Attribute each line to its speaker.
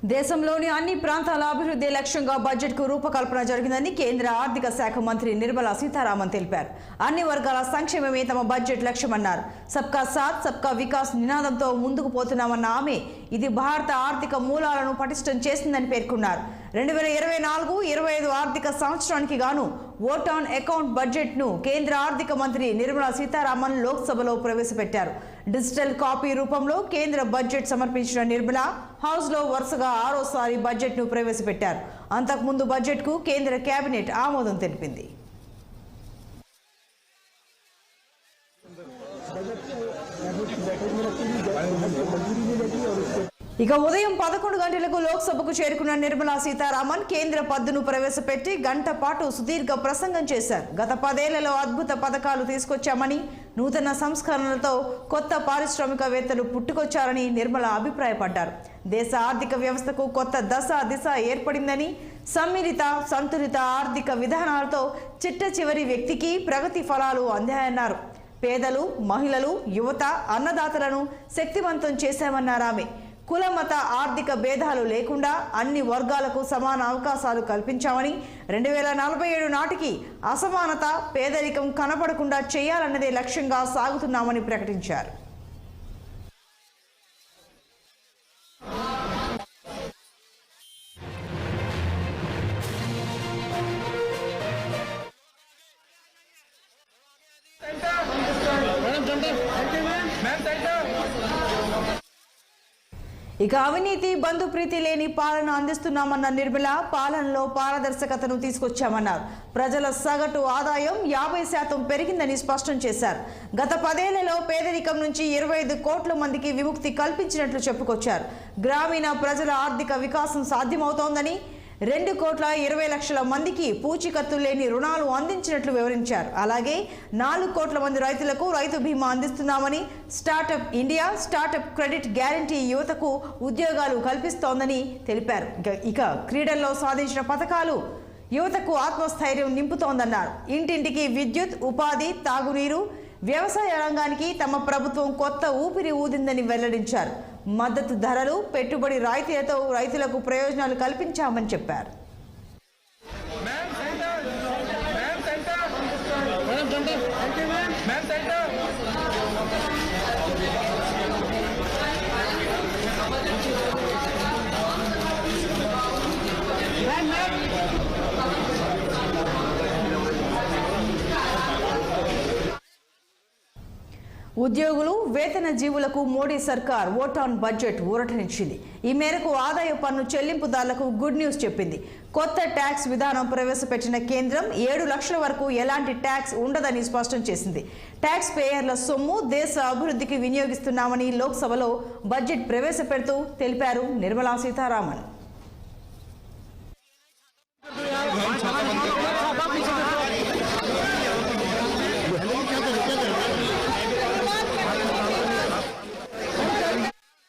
Speaker 1: దేశంలోని అన్ని ప్రాంతాల అభివృద్ధి లక్ష్యంగా బడ్జెట్కు రూపకల్పన జరిగిందని కేంద్ర ఆర్థిక శాఖ మంత్రి నిర్మలా సీతారామన్ తెలిపారు. అన్ని వర్గాల సంక్షేమమే తమ బడ్జెట్ లక్ష్యమన్నారు. సబ్కా సాథ్ సబ్కా వికాస్ నినాదంతో ముందుకు పోతున్నామన్న ఆమె ఇది భారత ఆర్థిక మూలాలను పటిష్టం చేసిందని పేర్కొన్నారు. 2024-25 ఆర్థిక సంవత్సరానికి గాను ఓట్ ఆన్ అకౌంట్ బడ్జెట్ను కేంద్ర ఆర్థిక మంత్రి నిర్మలా సీతారామన్ లోక్సభలో ప్రవేశపెట్టారు. డిజిటల్ కాపీ రూపంలో కేంద్ర బడ్జెట్ సమర్పించిన నిర్మలా హౌస్లో వరుసగా 6వ బడ్జెట్ను ప్రవేశపెట్టారు. అంతకుముందు బడ్జెట్కు కేంద్ర కేబినెట్ ఆమోదం తెలిపింది. ఇక ఉదయం 11 గంటలకు లోక్సభకు చేరుకున్న నిర్మలా సీతారామన్ కేంద్ర పద్దును ప్రవేశపెట్టి గంట పాటు సుదీర్ఘ ప్రసంగం చేశారు. గత 10 ఏళ్లలో అద్భుత పథకాలు తీసుకొచ్చామని, నూతన సంస్కరణలతో కొత్త పారిశ్రామికవేత్తలు పుట్టుకొచ్చారని నిర్మల అభిప్రాయపడ్డారు. దేశ ఆర్థిక వ్యవస్థకు కొత్త దిశ ఏర్పడిందని, సమ్మిళిత సంతులిత ఆర్థిక విధానాలతో చిట్ట చివరి వ్యక్తికి ప్రగతి ఫలాలు అందాయన్నారు. పేదలు, మహిళలు, యువత, అన్నదాతలను శక్తివంతం చేశామన్నారు ఆమె. కుల మత ఆర్థిక భేదాలు లేకుండా అన్ని వర్గాలకు సమాన అవకాశాలు కల్పించామని, 2047 నాటికి అసమానత, పేదరికం కనపడకుండా చేయాలన్నదే లక్ష్యంగా సాగుతున్నామని ప్రకటించారు. ఇక అవినీతి, బంధుప్రీతి లేని పాలన అందిస్తున్నామన్న నిర్మల పాలనలో పారదర్శకతను తీసుకొచ్చామన్నారు. ప్రజల సగటు ఆదాయం 50% పెరిగిందని స్పష్టం చేశారు. గత 10 ఏళ్లలో పేదరికం నుంచి 25 కోట్ల మందికి విముక్తి కల్పించినట్లు చెప్పుకొచ్చారు. గ్రామీణ ప్రజల ఆర్థిక వికాసం సాధ్యమవుతోందని, 2,20,00,000 మందికి పూచీకత్తు లేని రుణాలు అందించినట్లు వివరించారు. అలాగే 4 కోట్ల మంది రైతులకు రైతు బీమా అందిస్తున్నామని, startup India, startup credit guarantee యువతకు ఉద్యోగాలు కల్పిస్తోందని తెలిపారు. ఇక క్రీడల్లో సాధించిన పథకాలు యువతకు ఆత్మస్థైర్యం నింపుతోందన్నారు. ఇంటింటికి విద్యుత్, ఉపాధి, తాగునీరు, వ్యవసాయ రంగానికి తమ ప్రభుత్వం కొత్త ఊపిరి ఊదిందని వెల్లడించారు. మద్దతు ధరలు, పెట్టుబడి రాయితీలతో రైతులకు ప్రయోజనాలు కల్పించామని చెప్పారు. ఉద్యోగులు, వేతన జీవులకు మోడీ సర్కార్ ఓట్ ఆన్ బడ్జెట్ ఊరటనిచ్చింది. ఈ మేరకు ఆదాయ పన్ను చెల్లింపుదారులకు గుడ్ న్యూస్ చెప్పింది. కొత్త ట్యాక్స్ విధానం ప్రవేశపెట్టిన కేంద్రం 7 లక్షల వరకు ఎలాంటి ట్యాక్స్ ఉండదని స్పష్టం చేసింది. ట్యాక్స్ పేయర్ల సొమ్ము దేశ అభివృద్ధికి వినియోగిస్తున్నామని లోక్సభలో బడ్జెట్ ప్రవేశపెడుతూ తెలిపారు నిర్మలా సీతారామన్.